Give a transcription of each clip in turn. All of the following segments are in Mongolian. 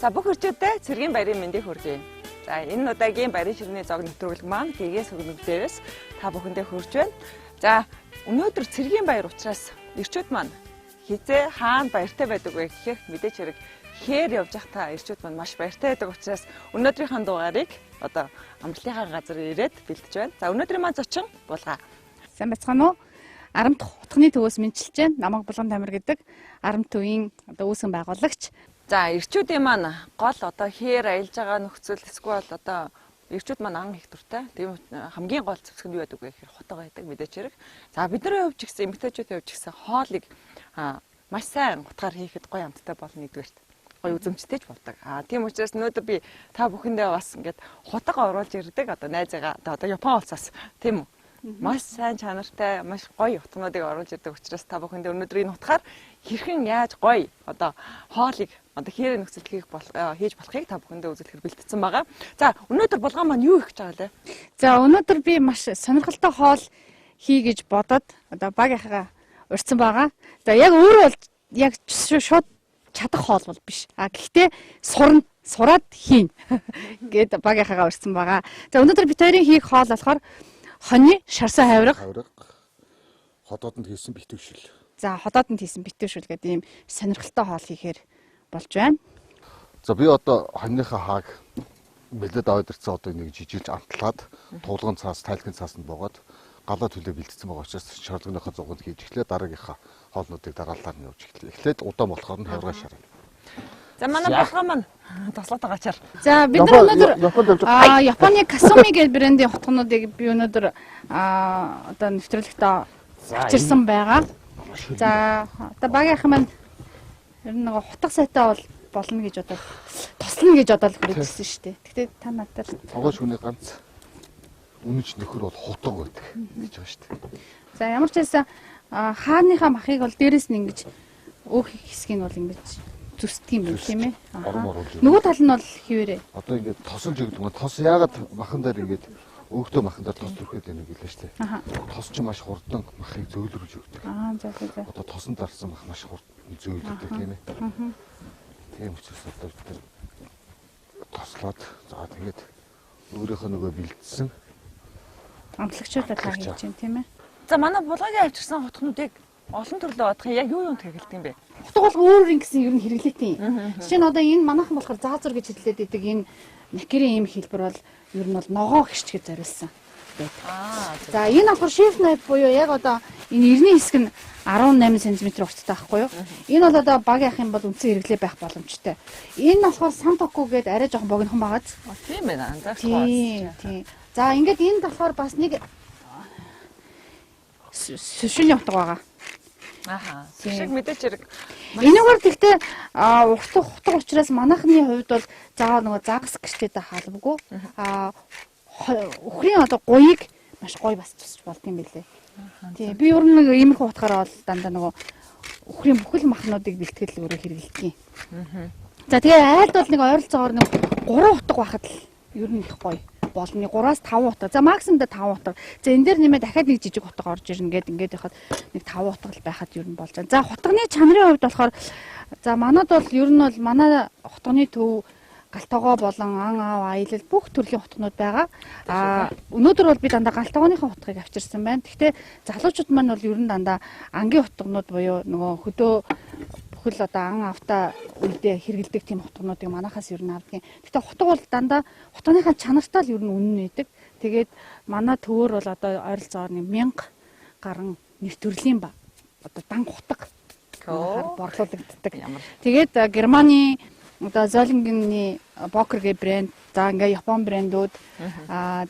За бүх хүрчүүдээ цэргийн баярын мэндийг хүргэе. За энэ удаагийн баярын ширхний зог нэвтрүүлэг маань гэгээс өгнөг дээрээс та бүхэндээ хүрч байна. За өнөөдөр цэргийн баяр учраас ирчүүд маань хизээ хаана баяртай байдаг вэ гэхээр мэдээч хэрэг хээр явж явах та ирчүүд маань маш баяртай байдаг учраас өнөөдрийнхээ дугаарыг одоо амралтынхаа газар ирээд бэлдэж байна. За өнөөдрийн маань зочин булгаа. Сайн байцгаана уу? Арамт утганы төвөөс мэдчилж байна. Намаг Булган Тамир гэдэг арамт төвийн одоо үүсгэн байгуулагч. За ирчүүдийн маань гол одоо хээр аялж байгаа нөхцөл эсвэл одоо ирчүүд маань ан их дуртай. Тийм хамгийн гол зэвсэг нь юу байдаг вэ гэхээр хотоо байдаг мэдээч хэрэг. За бидний хувьд ч гэсэн эмэгтэйчүүдийн хувьд ч гэсэн хоолыг маш сайн утгаар хийхэд гоё амттай болно нэгдүгээрт. Гоё үзэмжтэй ч болдог. Тийм учраас өнөөдөр би та бүхэндээ бас ингээд хотоо оруулж ирдэг одоо найзаагаа одоо Япон улсаас тийм үү. Маш сайн чанартай, маш гоё утгнуудыг оруулж ирдэг учраас та бүхэндээ өнөөдөр энэ утгаар хэрхэн яаж гоё одоо хоолыг одоо хээрээ нөхцөлд хийж болохыг та бүхэндээ үзүүлэхээр бэлтгэсэн байгаа. За өнөөдөр булган маань юу хийж байгаа лээ? За өнөөдөр би маш сонирхолтой хоол хий гэж бодоод одоо багийнхаа урьдсан байгаа. За яг өөрөө бол яг шууд чадах хоол бол биш. Гэхдээ сураад хийн гэд багийнхаа урьдсан байгаа. За өнөөдөр бид хоёрын хийх хоол болохоор хоны шарсан хавирга, ходоодонд хийсэн битүүшил. За ходоодонд хийсэн битүүшил гэдэг ийм сонирхолтой хоол хийхээр болж байна. За би одоо хоньныхаа хааг бэлдээд аваад ирсэн одоо нэг жижилж амтлаад туулган цаас, тайлхын цаасанд богоод галаа төлөө бэлдсэн байгаа учраас шаардлагынхаа зуганд хийж эхлэе дараагийнхаа хоолнуудыг дараалалаар нь явж эхлэе. Эхлээд удаан болохоор нь хавиргаа шарна. За манай булган маань тослоод байгаа чаар. За бид нар өнөөдөр Японы Kasumi гэдэг брендийн хутгнуудыг би өнөөдөр одоо нэвтрүүлэгтээ авчирсан байгаа. За одоо багийнхан маань ер нь нэг хутга сайтай бол болно гэж бодоод тослно гэж бодоод хүрээжсэн шүү дээ. Гэхдээ та надад цогоош хүний ганц үнэж нөхөр бол хутга байдаг гэж байгаа шүү дээ. За ямар ч байсан хааныхаа махыг бол дээрэс нь ингэж өөх хэсгийг бол ингэж зүсдэг юм байна тийм ээ. Нөгөө тал нь бол хിവэрээ. Одоо ингээд тосолж өгдөг юм. Тос яагаад махан дээр ингээд өөхтөө махан дээр тос түрхээд байна гэлээ шүү дээ. Тос ч маш хурдан махыг зөөлрөж өгдөг. За. Одоо тосон дарсан мах маш хурдан зөөлрөдөг тийм ээ. Тийм учраас одоо бид тослоод за тэгээд өөрийнхөө нөгөө бэлдсэн амтлагчуудаа та хийж чинь тийм ээ. За манай булгагийн авчирсан хутгнуудыг олон төрлөө бодох яг юу юунд хэрэгэлдэг юм бэ? Хутга бол өөр ингэсэн ер нь хэрэглээтэй юм. Жишээ нь одоо энэ манайхан болохоор заазур гэж хэлээд байдаг энэ накерийн ийм хэлбэр бол ер нь бол ногоо гიშчгээд зориулсан байдаг. За энэ болохоор шеф найп буюу яг одоо энэ эртний хэсэг нь 18 см урттай байхгүй юу? Энэ бол одоо баг яах юм бол үндсэн хэрэглээ байх боломжтой. Энэ болохоор сантоку гэдэг арай жоохон богинохон байгааз. Тийм байна. Анзаарчихсан. Тийм. За ингээд энэ болохоор бас нэг сүшилийн утга байгаа. Шиг мэдээч хэрэг. Энэгээр тэгтээ хутга учраас манайхны хувьд бол заавал нөгөө загас гэрчтэй хаалбгүй. Өхрийн одоо гуйг маш гоё бас тусч болд юм билээ. Тий би ер нь нэг иймэрхүү утгаараа бол дандаа нөгөө өхрийн бүхэл махнуудыг бэлтгэл өөрөө хэрэглэдэг юм. За тэгээ айлд бол нэг ойролцоогоор нэг 3 утга байхад л ер нь их гоё болно. 3-аас 5 утга. За максимумда 5 утга. За энэ дээр нэмээ дахиад нэг жижиг утга орж ирнэ ингээд байхад нэг 5 утга л байхад ер нь болж байна. За хутганы чанарын хувьд болохоор за манад бол ер нь бол манай хутганы төв галтогоо болон ан аав аялал бүх төрлийн хутгнууд байгаа. Өнөөдөр бол би дандаа галтогооныхаа хутгийг авчирсан байна. Гэхдээ залуучууд маань бол ер нь дандаа ангийн хутгнууд буюу нөгөө хөдөө бүхэл одоо ан автаа үедээ хэрэгэлдэг тийм хутгнуудыг манахаас ер нь авдаг. Гэхдээ хутга бол дандаа хутгийнхаа чанартай л ер нь үнэн нэдэг. Тэгээд манай төвөр бол одоо ойролцоогоор 1000 гаруй нэг төрлийн ба одоо дан хутга борлуулагддаг. Тэгээд Германы одоо Золингны Бокер гэх брэнд, за ингээ Япон брэндүүд,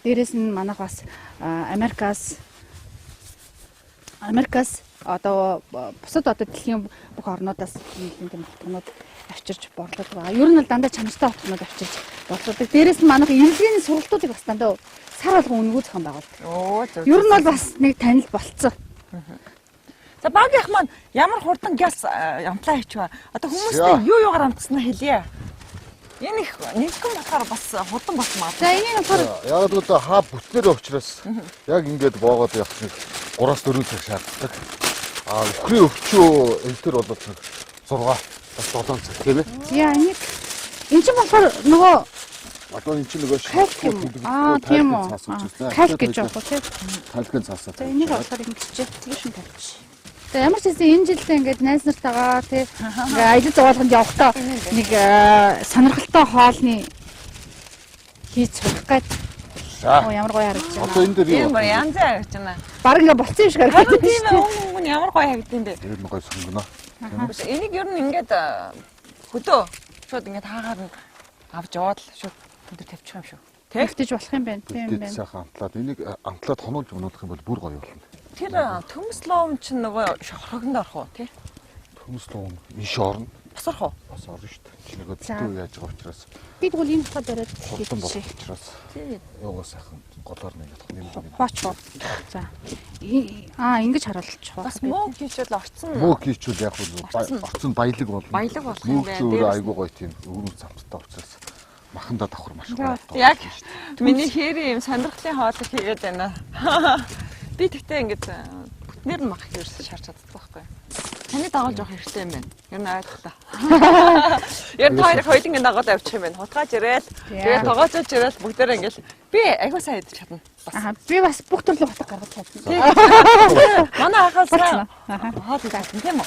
дээрэс нь манайх бас Америкаас одоо бусад одоо дэлхийн бүх орнуудаас нийлэн тийм хутгнууд авчирч борлуулдаг байгаа. Ер нь л дандаа чанартай хутгнууд авчирч борлуулдаг. Дээрэс нь манайх иргэний сургалтуудыг бас дандаа сар болгон өнгөө зохион байгуулдаг. Ер нь бол бас нэг танил болцсон. За багийнх маань ямар хурдан гяс амтлаа хийчихвэ. Одоо хүмүүстэй юу юугаар амтснаа хэлье. Энэ их нэгэн болохоор бас хурдан болмаа. За энэ болохоор яг л хаа бүтнээр учраас яг ингээд боогоод явах нэг 3-4 цаг шаарддаг. Өхрийн өвчөө энэ төр бол 6 бас 7 цаг тийм ээ. яа нэг Энд чинь болохоор нөгөө Одоо энэ чинь нөгөө кальк юм. Тийм үү. Кальк гэж байгаа тийм. Тайлхын цаасаа. За энийг болохоор ингэж тэгш юм тавьчих. Тэгээ ямар ч хэсэг энэ жилдээ ингээд найз нартайгаа тий ингээ аялал зовоолгонд явахдаа нэг сонирхолтой хоолны хийж сурах гээд ямар гоё харагдаж байна. Одоо энэ дээр юу? Тийм янз харагдаж байна. Бараг ингээ болцсон юм шиг харагдаж байна. Тийм өнгө ямар гоё харагдсан бэ? Тэр нь гоё сонгоно. Энийг ер нь ингээд хөдөө шууд ингээд хаагаар нь авч яваад л шууд өндөр тавьчих юм шүү. Тэгтэж болох юм байна. Тийм Бид байна. сайхан амтлаад энийг амтлаад хонуулж өнөөлөх юм бол бүр гоё болно. Тэр төмс лоом чинь нөгөө шохрогонд орох уу тий? Төмс луун иш орно. Бас орох уу? Бас орно шүү дээ. Чи нөгөө битүү яаж байгаа учраас Бид бол энэ тухай бариад хурдан болох хийчих. учраас Тий. яваа сайхан голоор нэг нэмдэг. Хооч хоо. За. Ингэж харуулчих. Бас муу хийчихвэл орцсон. Муу хийчүүл яг нь Орцсон. орцсон баялаг болно. Баялаг болох юм байна. Мөнгө Дээрээс айгуу гоё тийм өрөм замттай учраас махандаа давхар маш гоё. Яг миний хээрийн юм сонирхлын хоолыг хийгээд байна. Би тэгтээ ингээд бүтнээр нь мах ерөөс шаарч чаддаг байхгүй. Таны дагуулж явах хэрэгтэй юм байна. Ер нь ойлголоо. Ер нь хоёр хоёлын дагуулж авчих юм байна. Хутгааж ирээл. Тэгээд тогооцож ирээл бүгдээрээ ингээд би агүй сайн идэж чадна. Би бас бүх төрлийн утга гаргаж чадна. Манай ахаас хоол идэх тийм үү?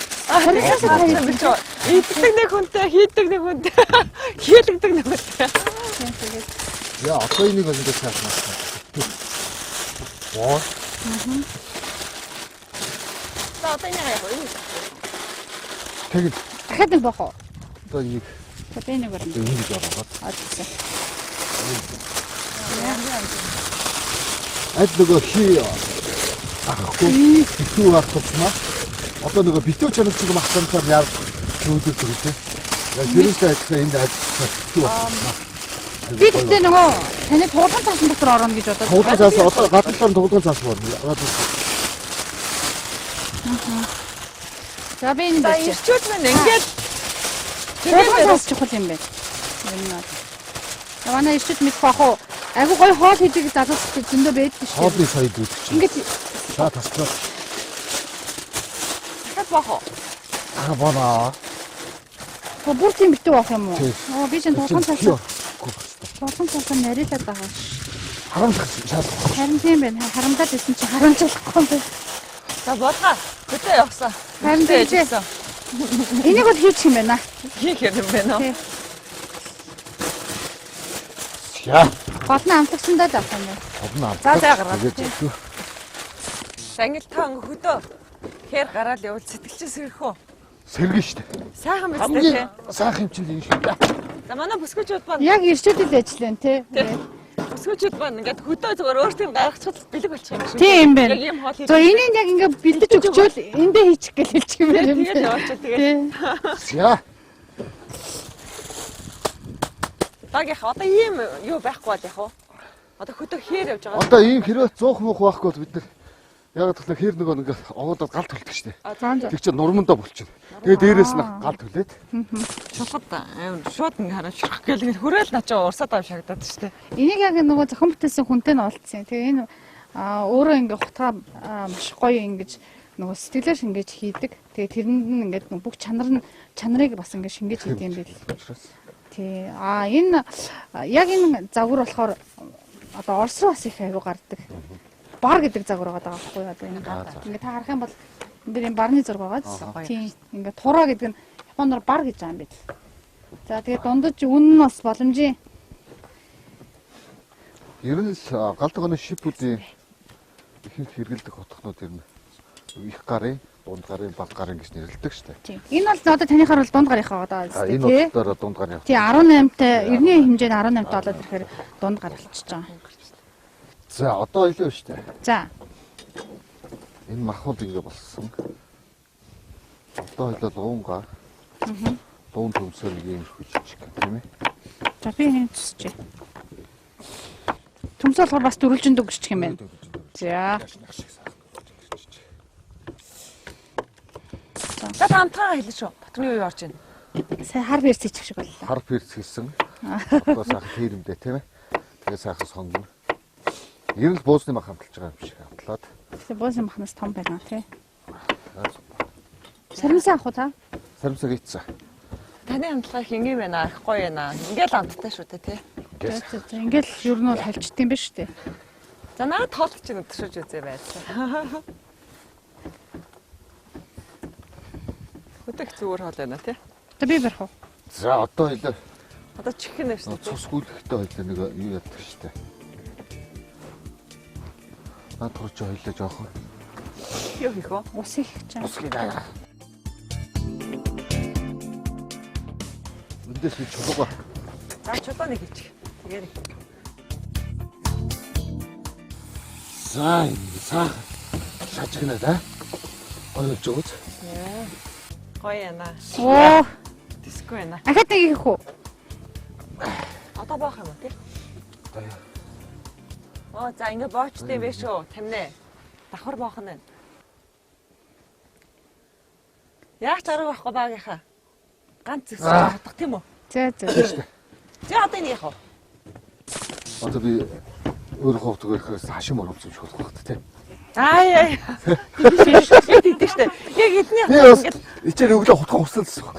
Иддэг нэг хүнтэй, хийдэг нэг хүнтэй, хийлэгдэг нэг хүнтэй. Яа, одоо энийг ингээд сайхан. Оо. За одоо энэ яг юу? Тэгэл Дахиад нэг бохоо. одоо энийг Би нэг өрнө. ингэж яваагаад Ажигсан. аль нөгөө хий авахгүй битүү авчихсан. Одоо нөгөө битүү чанарч юм ахсанаар яар чөлөөд өгдөө. Яг тэрүүсээ ажилласан энд ажилласан битүү авчихсан. Би тэгтээ нөгөө таны туулган цаасан дотор орно гэж бодоод. Туулган цаас одоо гадаалаар туулган цаас болно. За би энэ За байж. ирчүүд минь ингээд Туулган цаас чухал юм байна. Энэ нь. Манай ирчүүд мэдэх бах уу? Айгу гоё хоол хийдэг залуус зөндөө байдаг шүү. Хоолны сая дүүдэг чинь. Ингээд За таслаа. дахиад бах уу? Бана. бүр тийм битүү байх юм уу? Тий. Би чинь туулган цаас. Туулган цаас нарийнлаад байгаа ш. Харамсах шаардлага. Харин тийм байна. Харамдаад байсан чи харамжуулахгүй юм байна. За бодгаа. Хөтөө явсан. Харин Хөтөө тийм. яжсан. Энийг бол хийчих юм байна. Хийх юм байна уу? Тий. Яа. Голны амтлагчандаа л авах юм байна. Одно. За гаргаад. Тэгээд Ангил та ингээ хөтөө хээр гараад явал сэтгэлчээс сэрэх үү? сэргэн штэ. Сайхан биз дээ. Хамгийн сайхан юм чинь энэ шүү дээ. За манай бүсгүүчүүд маань Яг ирчүүдэд ажиллана тий. бүсгүүчүүд маань ингээд хөтөө зүгээр өөртөө гаргачихвал бэлэг болчих юм шиг. Тийм юм байна. Яг юм хоол хийж. За энийг яг ингээ бэлдэж өгчөөл эндээ хийчих гэж хэлчих юм байна. Тэгээд яваач тэгээд. Яа. Багийнх одоо ийм юу байхгүй бол яг уу. Одоо хөтөө хээр явж байгаа. Одоо ийм хэрвээ 100 муух байхгүй бол бид нар яг тэгэхээр хэр нөгөө ингээд овоодод гал төлдөг штэ. Тэг чи нурмандаа болчихно. Тэгээ дээрээс нь гал төлээд. Шулхад амар шууд ингээ хараа шурах гээл ингээ хүрээл начаа урсаад авч шагдаад штэ. Энийг яг нөгөө зохион бүтээсэн хүнтэй нь уулзсан. Тэгээ энэ өөрөө ингээ хутгаа маш гоё ингэж нөгөө сэтгэлээр шингээж хийдэг. Тэгээ тэрэнд нь ингээд бүх чанарыг бас ингээ шингээж хийдэг юм бэл. Тий. Энэ яг энэ загвар болохоор одоо Орос руу бас их аюу гардаг. Бар гэдэг загвар байгаа байхгүй юу? Одоо энэ ингээ та харах юм бол энэ юм барны зураг байгаа. Тийм. Ингээ тураа гэдэг нь Японоор бар гэж байгаа юм бэл. За тэгээ дундаж үнэн нь бас боломжийн. Ер нь л галдгооны шипүүдийн ихэнх хэрэгэлдэг хотхнууд ер нь их гарын, дунд гарын, баг гарын гэж нэрлэдэг штэ. Тийм. Энэ бол одоо танихаар бол дунд гарынхаа одоо Энэ тий. утгаараа дунд гарын. Тий 18-тай эртний хэмжээнд 18-тай болоод ирэхээр дунд гар болчихж байгаа. За одоо илүү штэ. За. Энэ махбод ингэ болсон. Одоо илүү уунга. Дуун төмсөө нэг юм хүччих тийм ээ. За би энэ зүсчээ. Төмсөө болохоор бас дөрвөлжинд өгчих юм байна. За. За таамтгаа хэлээ шүү. Батны юу орж ийн. Сая хар бэрс хийчих шиг боллоо. Хар перц хийсэн. Одоо сайхан хийрэмдээ тийм ээ. Тэгээ сайхан сонгоно. Ер нь л буусны мах хамталж байгаа юм шиг хамтлаад. Тэгээ буусын махнаас том байна тий. Сарамсаа авах уу та? Сарамсаг ийцсэн. Та таны хамтлагаа их ингийн байна. Их гоё байна. Ингээл амттай шүү дээ тий. За ингээл ер нь бол халжт юм ба шүү дээ. За наад тоолт чинь өдөршөж үзээ байцгаа. Хөтөх зүгээр хоол байна тий. За би барих уу? За одоо хэлээ. Одоо чихэн нэвш тий. Цус гүйлэхтэй хоёлаа нэг юу яддаг штэ. Наад турч хоёлаа жоохон. Юу хийх вэ? Ус их чам. Усгийн даа. Эндээс би чулууга. За чулууны хийчих. Тэгээрэй. За энэ саа шажигнаа да. Ойлж өгөөч. Гоё яана. Оо, Диско байна. ахаад нэг хийх үү? Одоо боох юм уу тий? Оо за ингэ боочтой биш үү? Тамнэ. Давхар боох нь. Яг чарга байхгүй багийнхаа. Ганц зэс хатах тийм үү? За за. За одоо энэ яах вэ? Одоо би өөрөө хөвтгөөхөөс хашим оруулсан шүү дээ тий. Аа яа. Тэгдэж штэ. Яг эдний ингээд ичээр өглөө хутгах усалсан.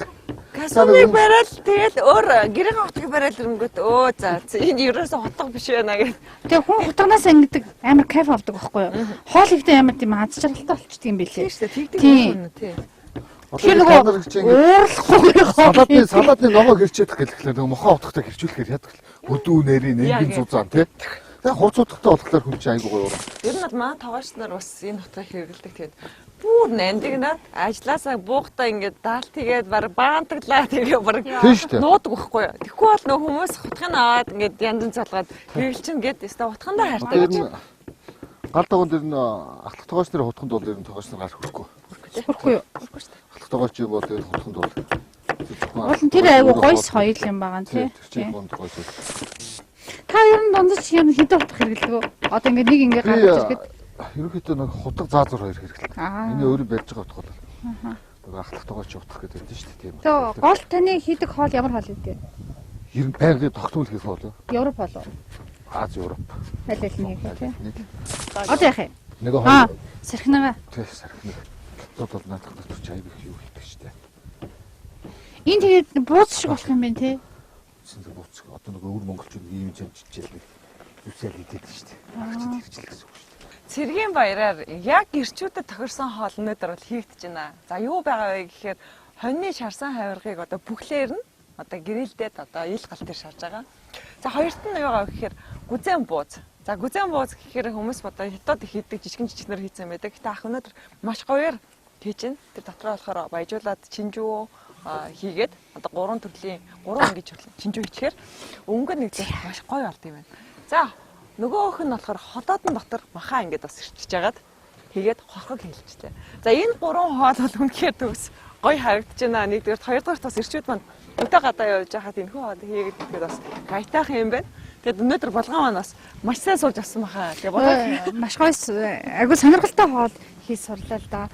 касумыг барайл тэгэл өөр гэрийн хотыг барайл ирэнгүүт өө за энэ ерөөсө хотго биш байна гэх. Тэгээ хүн хутганаас ингэдэг амар кайф авдаг байхгүй юу? Хоол ихтэй амар тийм аз жаргалтай болчдөг юм билээ. Тийм штэ тэгдэг юм тий. Тэр нөгөө уурлахгүй салаатны ногоо гэрчээд гэлэхлээр нөгөө мохоо утгатай гэрчүүлэхээр яадаг л бүдүү нэрийн нэмгийн зузаан тий. Тэгээ хурц утгатай болохоор хүн чинь айгуу гоё. Ер нь маань тоогооч нар бас энэ хотыг хэрэгэлдэг тэгээд бүр нандинаад ажилласаа буухтаа ингээд даалт тэгээд баг баантаглаа тэгээ баг нуудаг байхгүй юу. Тэгэхгүй бол нөө хүмүүс хутгыг аваад ингээд янз залгаад хэрэгэлчин гээд өстө хутгандаа хайртай гэж. Гал дагуун дээр нь ахлах тоогооч нарын хутганд бол ер нь тоогооч нар гар хөрөхгүй. Хөрөхгүй юу? Хөрөхгүй шүү дээ. Ахлах тоогооч юм бол ер нь хутганд бол. Уул нь тэр айгу гоё соёл юм байгаа нь тий. Тэр гонд гоё соёл. Та ер нь дундаж ер нь хэдэн утга хэрэглэдэг вэ? Одоо ингээд нэг ингээ гаргаж ирэхэд ерөнхийдөө нэг худаг заазуур хоёр хэрэглэдэг. Аа. Миний өөрөө барьж байгаа утга бол. Нөгөө ахлах тоогооч утгах гэдэг нь шүү дээ тийм. Тэгээ гол таны хийдэг хоол ямар хоол вэ? Ер нь байнгын тогтмол хийх хоол. Европ болов. Аз Европ. Аль аль нэг тий. Одоо яах юм? Нэг хоёр. Сархинага. Тий сархинаг. Тод бол наадах дотор чай их юу хийдэг штэ. Энэ тэгээд бууз шиг болох юм байна тий. Сэндэг бууц. Одоо нөгөө өвөр монголчууд ийм жимчижэл нэг зүсэл хийдэг штэ. Агчд хэрэгжил гэсэн үг штэ. Цэргийн баяраар яг ирчүүдэд тохирсон хоол өнөөдөр бол хийгдэж байна. За юу байгаа вэ гэхээр хоньны шарсан хавиргыг одоо бүхлээр нь одоо гэрэлдээд одоо ил гал дээр шарж байгаа. За хоёрт нь юу байгаа вэ гэхээр гүзэн бууз. За гүзэн бууз гэхээр хүмүүс одоо хятад их хийдэг жижигнэр хийсэн байдаг. Гэтэ ах өнөөдөр маш гоёор хийж байна. Тэр дотроо болохоор баяжуулаад чинжүү хийгээд одоо 3 төрлийн 3 ангиж чинжүү хийчихээр өнгө нэг маш гоё ард юм байна. За нөгөөх нь болохоор холоодон дотор махаа ингээд бас ирчиж агаад хийгээд хохрог хийлжтэй. За энэ 3 хоол бол үнэхээр төгс гоё харагдаж байна. Нэгдүгээр хоёрдугаар бас ирчүүд маань өдөө гадаа явж байхад энэ хоол хийгээд бас гайтайх юм байна. Тэгэд өнөөдөр болгоом маань бас маш сайн сууж авсан баха. Тэгээ бодоод маш гоё айгу сонирхолтой хоол хийж сурлаа л да.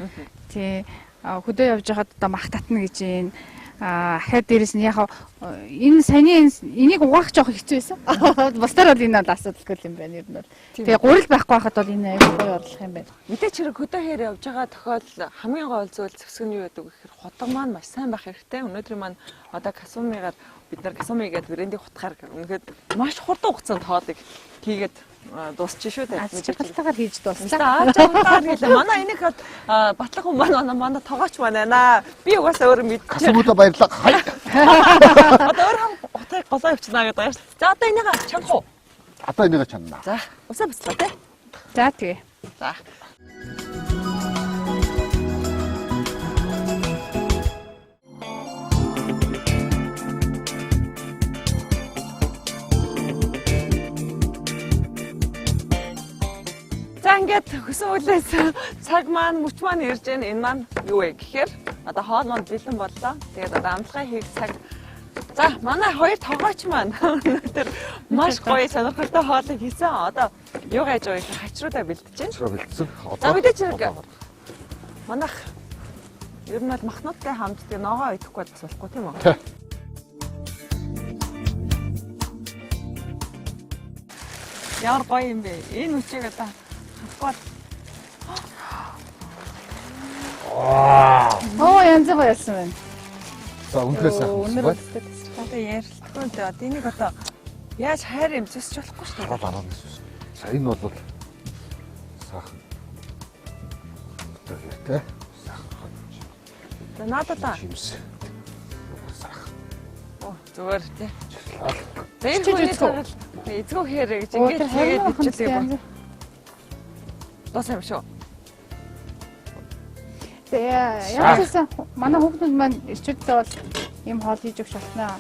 Тий. Хөдөө явж байхад одоо мах татна гэж юм. Ахаад дээрэс нь яг энэ саяны энийг угаах жоох хэцүү байсан. Бусдаар бол энэ бол асуудалгүй юм байна ер нь бол. Тэгээ гурил байхгүй байхад бол энэ айгүй гоё орлох юм байна. мэдээч хэрэг хөдөө хээр явж байгаа тохиолдол хамгийн гол зүйл зэвсэг нь юу гэдэг вэ гэхээр хотго маань маш сайн байх хэрэгтэй. Өнөөдөр маань одоо Касумигаар бид нар Касуми гэдэг брендийг хутгаар үнэхээр маш хурдан хугацаанд хоолыг хийгээд дуусчих шүү дээ. Ажиглалтаагаар хийж дуусна. Ааж аваад гэлээ. Манай энийг батлах хүн манай тоогооч маань байна. Би угаасаа өөрөө мэдчихэв. Касумудаа баярлаа. Хай. Одоо өөр хотыг голоо явчихнаа гэдэг баяр. За одоо энийг чанах уу? Одоо энийг чанана. За усаа бяцлаа тий. За тэгээ. За. За ингээд хөсөн үлээс цаг маань мөч маань ирж байна. Энэ маань юу вэ гэхээр одоо хоол маань бэлэн боллоо. Тэгээд одоо амтлагаа хийх цаг. За манай хоёр тоогооч маань өнөөдөр маш гоё сонирхолтой хоолыг хийсэн. Одоо юу гайж байгаа гэхээр хачруудаа бэлдэж байна. Хачруу бэлдсэн. За мэдээч хэрэг. Манайх ер нь бол махнуудтай хамт тэгээ ногоо идэхгүй бас болохгүй тийм үү? Тий. Ямар гоё юм бэ? Энэ үчиг одоо хавхад. Оо янз бүр байсан байна. За үнэхээр сайхан болсон Өнөр байна. өстэй тасрах. Одоо ярилцгүй дээ. Одоо энийг одоо яаж хайр юм зүсч болохгүй шүү дээ. Хараад араа нэсвэс. За энэ бол сайхан. Одоо тэ. Сайхан. За надад та. Жимс. Сайхан. Оо зүгээр тий. Жирлээ. За энэ хүний цагаал эзгүй хэрэг гэж Ингээд ингэж тэгээд тэгээд бичүүлээ. бичүүлээ. Дуусах юм шүү. Тэгээ яаж гэсэн манай хүүхдүүд маань ирчүүдтэй бол ийм хоол хийж өгч болтноо.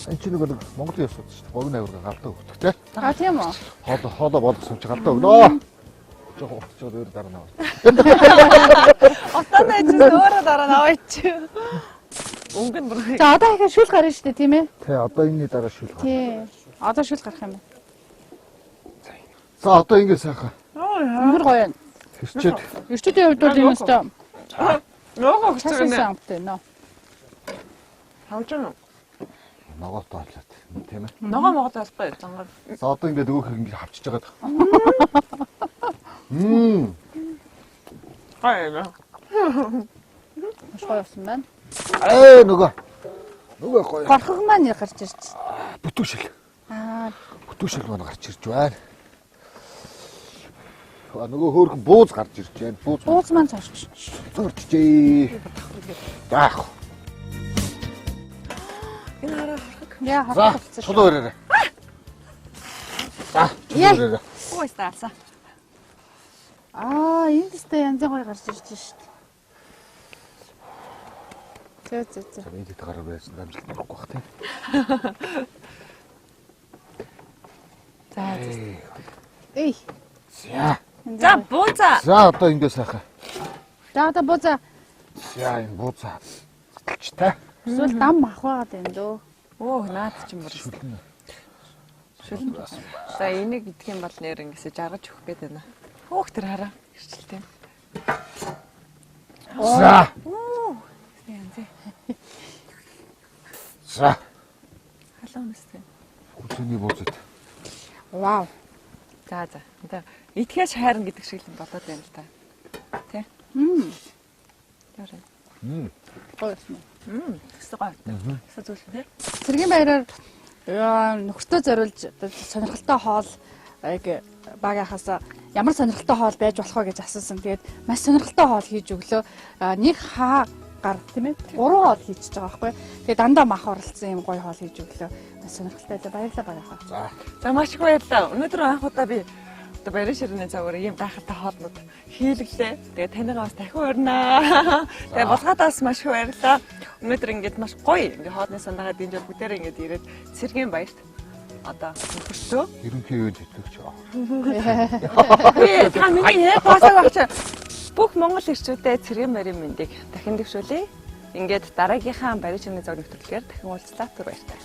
Энэ чинь нэг Монголын ёсод шүү дээ. Говийн авирга галдаа өгдөг те. А тийм үү? Хоолоо болгосон чи галдаа өгнөө. Жохоо очоод өөр дараа наваа. Отоо найз өөрөө дараа наваач. Өнгө нь бүр. За одоо ихэ шүл гарна шүү дээ тийм ээ. Тэ одоо энэний дараа шүл гар. Тий. Одоо шүл гарах юм байна. За одоо ингэ сайхан. Өнөр гоё юм. Хэрчээд Ирчүүдийн хувьд бол юм өстой. Нөгөө гэж Часан байна. самтай нөө. Хамжин. ногоо тоолоод тийм ээ. Ногоо могод болохгүй зангар. За одоо ингэ нөгөөх ингэ хавчиж байгаа. Гайна. Маш гоё болсон байна. Нөгөө гоё. Горхог маань гарч ирж. Бүтүүшил. Аа, Бүтүүшил маань гарч ирж байна. Нөгөө хөөрхөн бууз гарч ирж байна. бууз маань цорч. Зурчжээ. Заах. Энэ хараа харах. Яа, За, хатсан болсон. чулуу өрөөрэй. За, Яа. чулуу өрөөрэй. Ой стааса. Аа, энэ дэстэй янзын гоё гарч ирж байна шүү дээ. Зөө. За, энэ дэд гараа байсан амжилт болохгүй бах тийм. За. Эй. За. За бууза. За, одоо ингэ сайхан. За одоо бууза. За, энэ буузаа. Сэтэлчтэй. Эсвэл дам ах байгаад байна дөө. Оо наад чинь бүр. Шүлэн. Шүлэн. За энийг идэх юм бол нэр ингэсэ жаргаж өгөх гээд байна. Хөөх тэр хараа. Ирчилтэй. За. Янзэ. За. Халуун нэстэй. Хүчний буузад. Вау. За. Одоо итгэж хайрна гэдэг шиг л бодоод байна л та. Тэ? Ярэ. Гоё юм. Тэстэй гоё. Тэстэй зүйл тэ. Цэргийн баяраар нөхөртөө зориулж сонирхолтой хоол багийнхаас ямар сонирхолтой хоол байж болох вэ гэж асуусан. Тэгээд маш сонирхолтой хоол хийж өглөө. Нэг хаа гар тийм ээ 3 хоол хийчихэж байгаа байхгүй. Тэгээд дандаа мах оролцсон юм гоё хоол хийж өглөө. Маш сонирхолтой байлаа. Баярлалаа багийнхаа. За. За маш их баярлалаа. Өнөөдөр анх удаа би одоо баярын ширээний цагаар ийм гайхалтай хоолнууд хийлгэлээ. Тэгээ танайгаа бас дахин урьнаа. Тэгээ булгаадаас маш их баярлалаа. Өнөөдөр ингээд маш гоё ингээд хоолны санаагаа дэмжиж бүгдээрээ ингээд ирээд цэргийн баярт одоо нөхөртөө. Ерөнхий юу хэлэх ч аа. Би та миний пасаг багч бүх монгол ирчүүдэд цэргийн баярын мэндийг дахин дэвшүүлье. Ингээд дараагийнхаа баярын ширээний цаг нэвтрүүлгээр дахин уулзлаа. Түр баярлалаа.